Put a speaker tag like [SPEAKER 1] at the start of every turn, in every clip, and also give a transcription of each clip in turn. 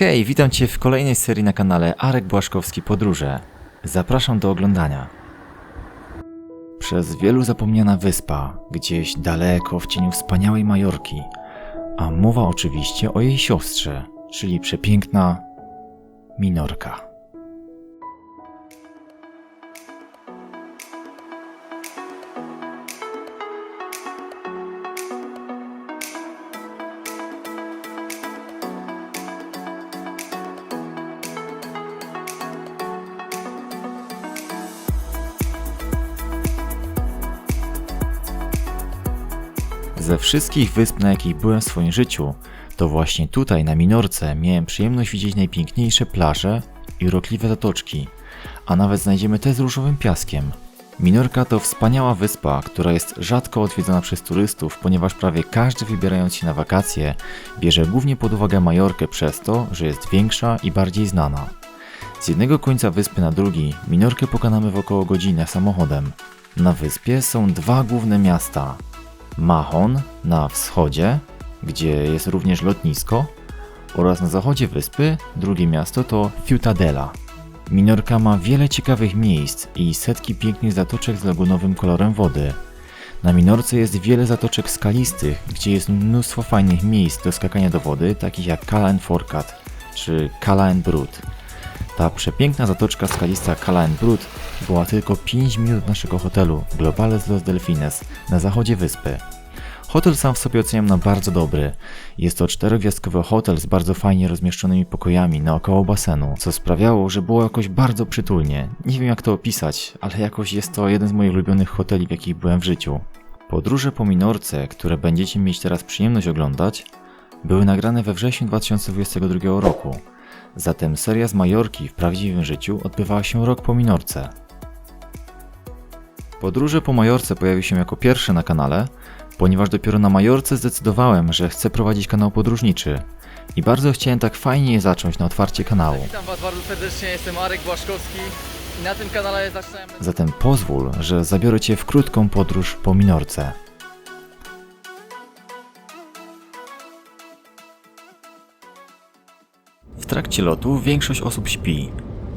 [SPEAKER 1] Hej, witam Cię w kolejnej serii na kanale Arek Błaszkowski Podróże. Zapraszam do oglądania. Przez wielu zapomniana wyspa, gdzieś daleko w cieniu wspaniałej Majorki, a mowa oczywiście o jej siostrze, czyli przepiękna Minorka. Ze wszystkich wysp, na jakich byłem w swoim życiu, to właśnie tutaj na Minorce miałem przyjemność widzieć najpiękniejsze plaże i urokliwe zatoczki, a nawet znajdziemy te z różowym piaskiem. Minorka to wspaniała wyspa, która jest rzadko odwiedzana przez turystów, ponieważ prawie każdy, wybierając się na wakacje, bierze głównie pod uwagę Majorkę przez to, że jest większa i bardziej znana. Z jednego końca wyspy na drugi Minorkę pokonamy w około godzinę samochodem. Na wyspie są dwa główne miasta: Mahon na wschodzie, gdzie jest również lotnisko, oraz na zachodzie wyspy drugie miasto to Ciutadella. Minorka ma wiele ciekawych miejsc i setki pięknych zatoczek z lagunowym kolorem wody. Na Minorce jest wiele zatoczek skalistych, gdzie jest mnóstwo fajnych miejsc do skakania do wody, takich jak Cala and Forcat czy Cala and Brut. Ta przepiękna zatoczka skalista Cala and Brut była tylko 5 minut naszego hotelu Globales Los Delfines na zachodzie wyspy. Hotel sam w sobie oceniam na bardzo dobry. Jest to 4-gwiazdkowy hotel z bardzo fajnie rozmieszczonymi pokojami naokoło basenu, co sprawiało, że było jakoś bardzo przytulnie. Nie wiem jak to opisać, ale jakoś jest to jeden z moich ulubionych hoteli, w jakich byłem w życiu. Podróże po Minorce, które będziecie mieć teraz przyjemność oglądać, były nagrane we wrześniu 2022 roku. Zatem seria z Majorki w prawdziwym życiu odbywała się rok po Minorce. Podróże po Majorce pojawiły się jako pierwsze na kanale, ponieważ dopiero na Majorce zdecydowałem, że chcę prowadzić kanał podróżniczy i bardzo chciałem tak fajnie je zacząć na otwarcie kanału.
[SPEAKER 2] Witam Was bardzo serdecznie, jestem Arek Błaszkowski i na tym kanale zaczynamy...
[SPEAKER 1] Zatem pozwól, że zabiorę Cię w krótką podróż po Minorce. W trakcie lotu większość osób śpi.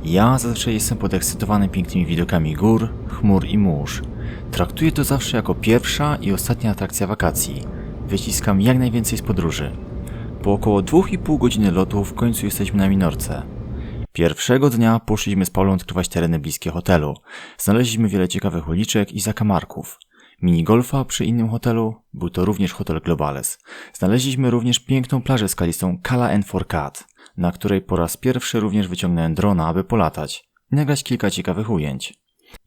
[SPEAKER 1] Ja zazwyczaj jestem podekscytowany pięknymi widokami gór, chmur i mórz. Traktuję to zawsze jako pierwsza i ostatnia atrakcja wakacji. Wyciskam jak najwięcej z podróży. Po około 2,5 godziny lotu w końcu jesteśmy na Minorce. Pierwszego dnia poszliśmy z Paulą odkrywać tereny bliskie hotelu. Znaleźliśmy wiele ciekawych uliczek i zakamarków. Minigolfa przy innym hotelu, był to również hotel Globales. Znaleźliśmy również piękną plażę skalistą Cala and Forcat, na której po raz pierwszy również wyciągnąłem drona, aby polatać i nagrać kilka ciekawych ujęć.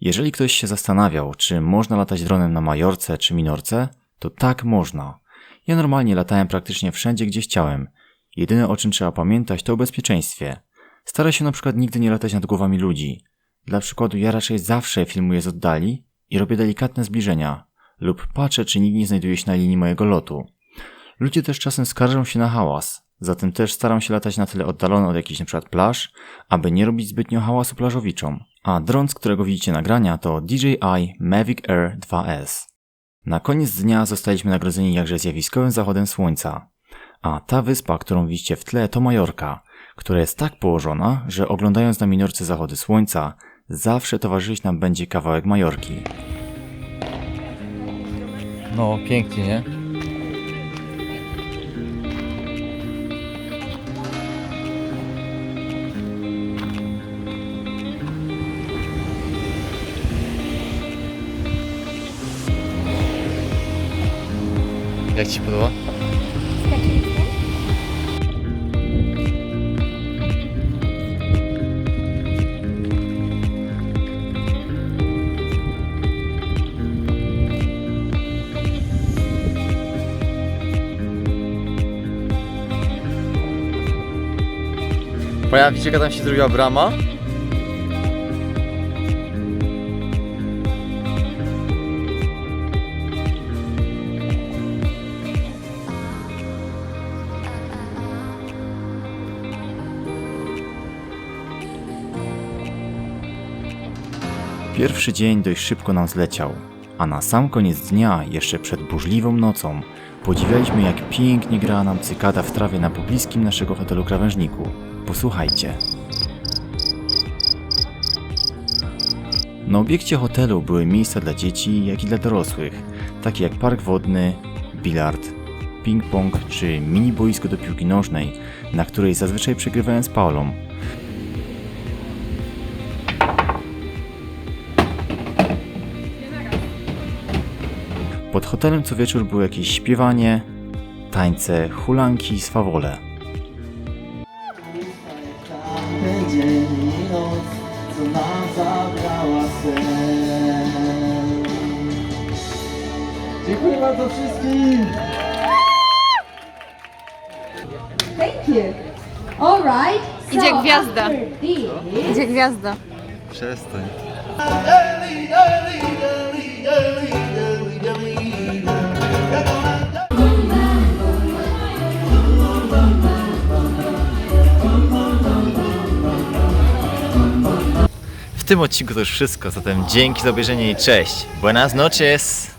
[SPEAKER 1] Jeżeli ktoś się zastanawiał, czy można latać dronem na Majorce czy Minorce, to tak można. Ja normalnie latałem praktycznie wszędzie, gdzie chciałem. Jedyne o czym trzeba pamiętać to o bezpieczeństwie. Staraj się na przykład nigdy nie latać nad głowami ludzi. Dla przykładu ja raczej zawsze filmuję z oddali i robię delikatne zbliżenia lub patrzę, czy nikt nie znajduje się na linii mojego lotu. Ludzie też czasem skarżą się na hałas, zatem też staram się latać na tyle oddalony od jakichś np. plaż, aby nie robić zbytnio hałasu plażowiczom. A dron, z którego widzicie nagrania, to DJI Mavic Air 2S. Na koniec dnia zostaliśmy nagrodzeni jakże zjawiskowym zachodem słońca. A ta wyspa, którą widzicie w tle, to Majorka, która jest tak położona, że oglądając na Minorce zachody słońca, zawsze towarzyszyć nam będzie kawałek Majorki.
[SPEAKER 2] No, pięknie, nie? Jak Ci się podoba? Widzicie, jaka tam się zrobiła brama?
[SPEAKER 1] Pierwszy dzień dość szybko nam zleciał, a na sam koniec dnia, jeszcze przed burzliwą nocą, Podziwialiśmy, jak pięknie grała nam cykada w trawie na pobliskim naszego hotelu krawężniku. Posłuchajcie. Na obiekcie hotelu były miejsca dla dzieci, jak i dla dorosłych, takie jak park wodny, bilard, ping-pong czy mini boisko do piłki nożnej, na której zazwyczaj przegrywałem z Paulą. Pod hotelem co wieczór było jakieś śpiewanie, tańce, hulanki i swawole.
[SPEAKER 3] Ten dzień i noc, co nam zabrała sen. Dziękuję bardzo wszystkim!
[SPEAKER 4] Thank you. All right. So
[SPEAKER 5] Idzie gwiazda.
[SPEAKER 4] after this,
[SPEAKER 5] Gdzie gwiazda?
[SPEAKER 1] Przestań. W tym odcinku to już wszystko, zatem dzięki za obejrzenie i cześć. Buenas noches!